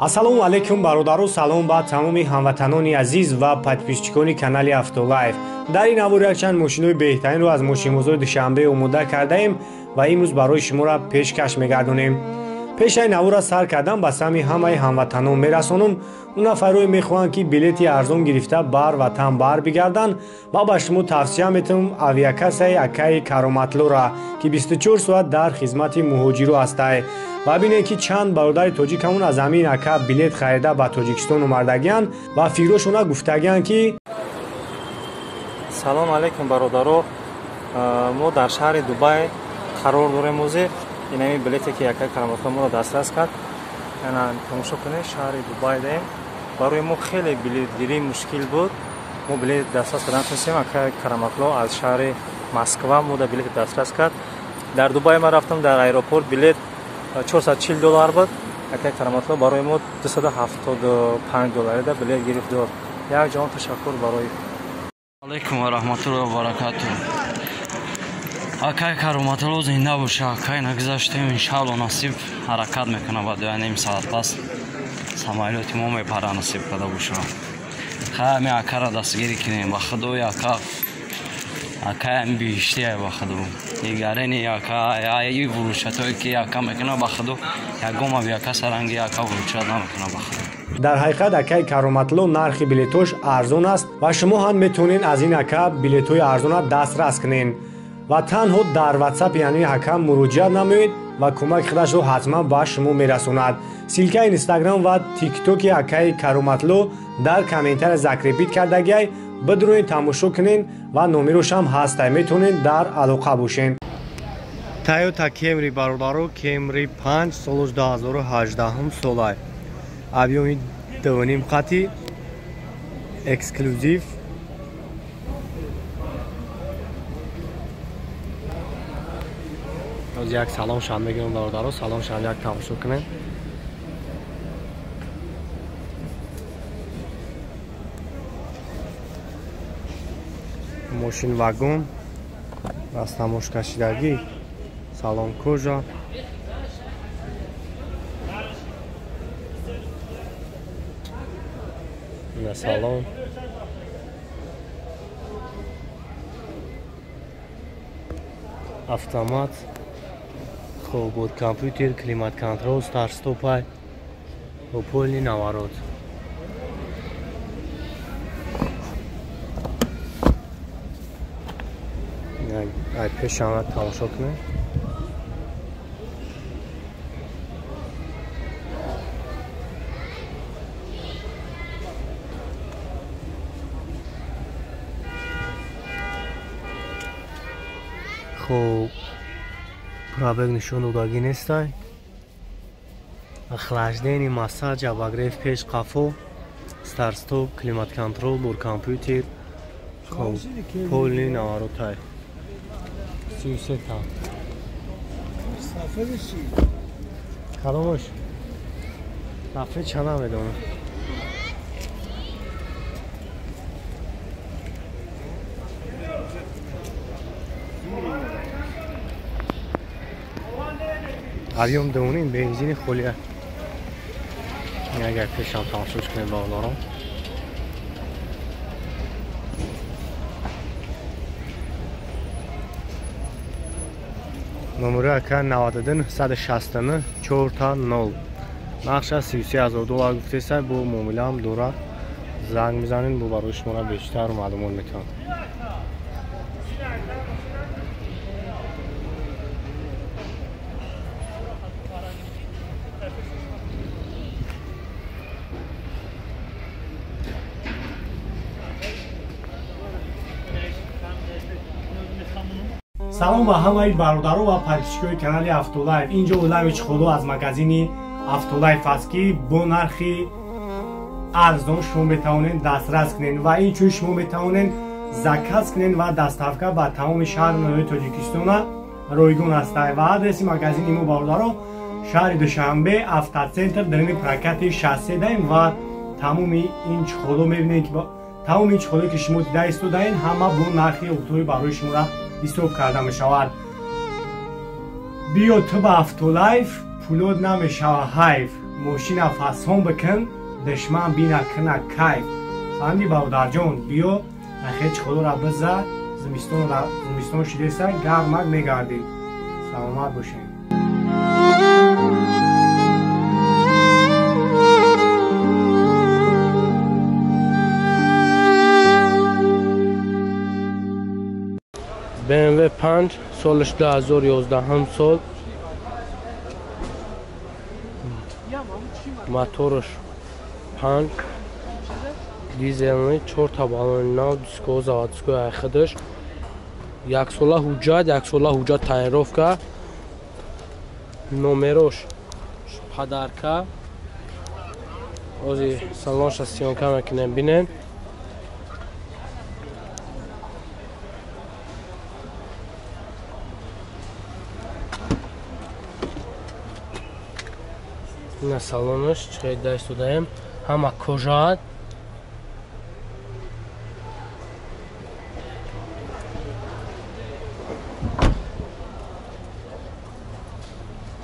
Ассалому алайкум бародару, салом ба тамоми ҳамватанони азиз ва подписчикони канали Автолайф. Дар ин аввор якчанд мошинои беҳтаринро аз мошинбозори Душанбе омода кардаем ва имрӯз барои шуморо пешкаш мегардонем. Пешаи навора сар кардан ба сами ҳамаи ҳамватанон мерасонам. У нафарое мехоҳанд ки билети арзон гирифта бар ватан бар бигарданд ва ба шумо тавсия метавонам авиакассаи Акаи Кароматлуро ки 24 соат дар хизмати муҳоҷиру ҳастад. ва бинед ки чанд бародари тоҷикамон аз ҳамин Ака билет харида ба Тоҷикистон омардагиянд ва фикрошона гуфтагиянд ки салом алайкум бародаро, мо дар шаҳри Дубай қарор дорем. ӯзи инами билете ки Акаи Кароматлу моро дастрас кард. яна тамошо кунед, шаҳри Дубай даем. барои мо хеле билетгирӣ мушкил буд. мо билет дастрас кардан тунистем. Акаи Кароматлу аз шаҳри Москва мода билет дастрас кард. дар Дубай ман рафтам, дар аэропорт билет $440 буд. Акаи Кароматлу барои мо $275 да билет гирифт дод. як ҷон ташаккур барои алайкум ва раҳматуллоҳи ва баракатуҳ. Акаи Кароматлу зинда боша. Акаи нагзаштем, иншалло насиб ҳаракат мекунад ба 2.5 соат пас самолёти мо мепара, насиб карда боша. ҳами Акаро дастгирӣ кунем ба худои Акаи биштия ба худо. дигарини Акаи вурушатое ки Ака мекунад ба худо, ягон авиака саранги Ака вурушат намекунад ба худо. дар ҳақиқат Акаи Кароматлу нархи билетош арзон аст ва шумо ҳам метавонед аз ин Ака билетҳои арзона дастрас кунед ва танҳо дар WhatsApp яъни Ака муроҷиат намоед ва кӯмаки худашро ҳатман ба шумо мерасонад. силкаи Instagram ва TikTok-и Акаи Кароматлу дар комментария закрепит кардагиай. бидроед тамошо кунед ва номерошам ҳаста, метавонед дар алоқа бошед. Toyota Camry бародаро, Camry 5 соли 2018 солай. объёми 2.5 қати эксклюзив. оз як салом шам мегирам бародаро, салом шам як тамошо кунед. мошин вагон аз тамошкашидагӣ, салон кожа. ина салон автомат, хуб буд компютер, климат контрол, старт стопай, опольни наворот. ай пешамат тамошо кунед. хуб пробег нишон додагӣ нестай. охлаждени массаҷ, обогрев пеш қафо, старт стоп, климат контрол, бур компютер, хуб полни наворотай. 33 تا صفحه چی؟ خاموش صفحه چند میدونه. объем دونیم بنزین خلیه. اگر پیشم تماشاش کنیم با اونارم. номери Ака 99 169 4 нақша $33,000 гуфтеса. бу муомилаам дора, занг мизанин, бу барои шуморо бештар маълумот метавон. салом ба ҳамаи бародаро ва подписчикои канали Автолайф. инҷо улами чиходо аз магазини Автолайф аст ки бо нархи арзон шумо метавонед дастрас кунед ва инчунин шумо метавонед заказ кунед ва доставка ба тамоми шаҳри ноҳияи Тоҷикистона ройгон астад. ва адреси магазини мо бародаро шаҳри Душанбе, автоцентр, дарини прокати шассе даем ва тамоми ин чиходо мебинед ки тамоми ин чиходо ки шумо дида истодаен ҳама бо нархи оптои барои шуморо ҳисоб карда мешавад. биё ту ба Автолайф, пулод намешава ҳайф. ماشین فسان بکن دشمن بینا کنه کیف فهمیدی برادرجان بیا اخی چخلو را بزد زمستون شده سر گرمک میگردید سلامت باشین BMW 5 سالش 2011 هم سال موتورش 5 دیزلنی 4 تا بالون نو دیسکو заводской айхидаш یک ساله حجت тайинровка номерош падарка ози салонша сиёнка мекунем бинен ина салонаш чиқеда истодаем ҳама кожаат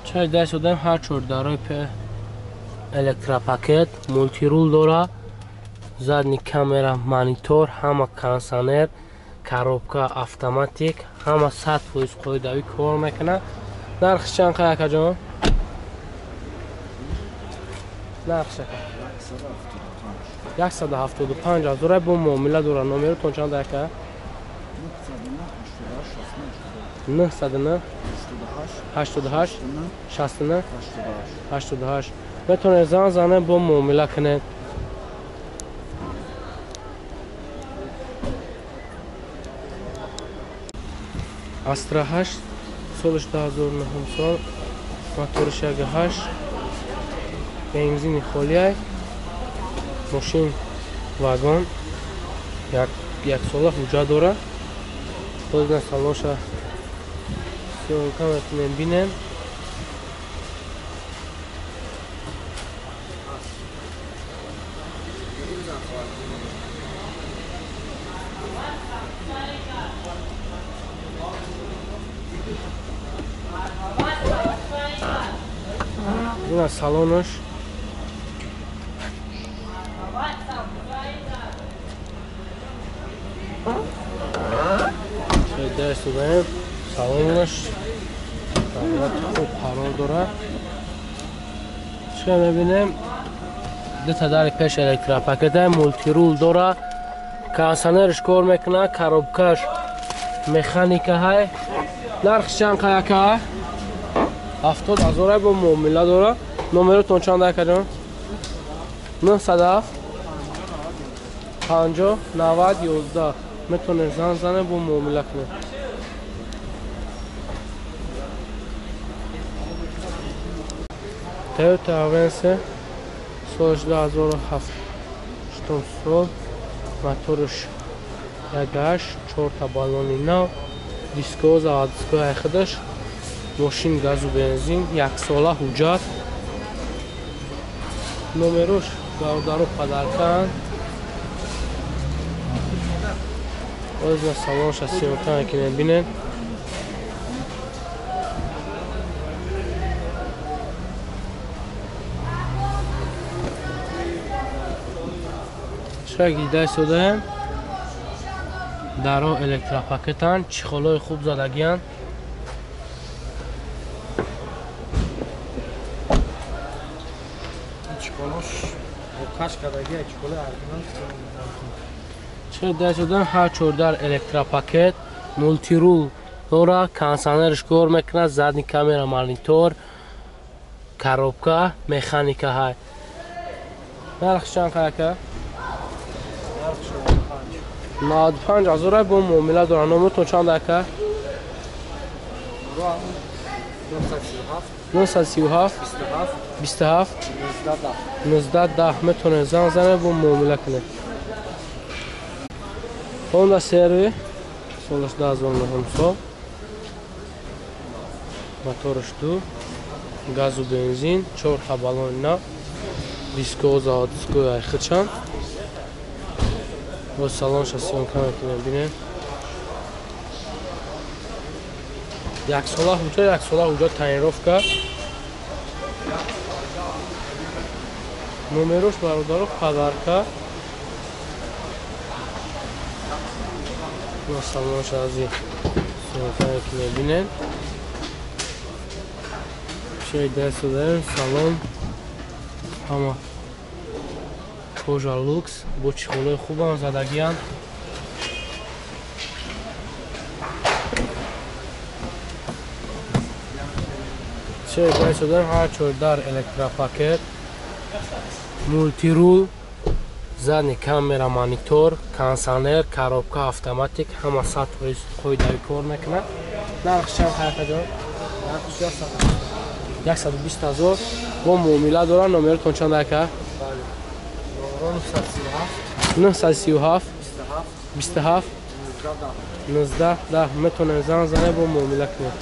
чай даст додем ҳар чор дарои электропакет мултирул дора задни камера монитор ҳама кондиционер коробка автоматик ҳама 100% қоидавӣ кор мекунад нархиш чанд қайякаҷон нархиш 175 000 бо муомила дора номеротон чанд дака 909 88 69 88 метавонед зан зане бо муомила кунед Astra 8 солиш 2009 сол моториш 1.8 бензини холияй мошин вагон як сола ҳуҷҷат дора бозна салонша сиёнка метавонем бинем ина салонаш даем салонаш хуб қарор дорад чиқа мебинем дута дари пеш электропакета мултирул дора кондиционериш кор мекунад коробкаш механика ҳай нархиш чанд қаяка 70000 бо муомила дора номеротон чанд акаҷон 907 50 90 11 метавонед зан зане бо муомила кунед Toyota Avensis солиш 2007 сол моториш 1.8 4 та балони нав диско заводской айхидаш мошин газу бензин як сола ҳуҷҷат номерош гавдаро падаркан озна салонша сиёнка мекунем бинен чиқаги даст додаем даро электропакетан чихолои хуб задагиян чиқа даст додаем ҳар чордар электропакет мултирул дора кондиционериш кор мекунад задни камера монитор коробка механика ҳай нархиш чанд қаяка 95000 бо муомила дора номеротон чанд ака 937 27 19 метавонед зан зане бо муомила кунед Honda Servi солиш 2009 сол моториш 2 газу бензин 4 та балони нав диско заводской айхидшан бо салонша сиёнка мекунем бинем як сола ҳуҷҷат тайинровка номерош бародару падарка салонаш аз сӯтае ки мебинем чай дасту дарем салон ҳама кожа лукс бо чихолаи хубам задагиянд чай дасту дарем ҳар чордар электропакет мултирул задни камера монитор кондиционер коробка автоматик ҳама 100% қоидави кор мекунад нархш чанд хаятаҷон нархш 120 000 бо муомила дорад номеротон чанд ака 937 27 19 10 метонем зан зане бо муомила кунед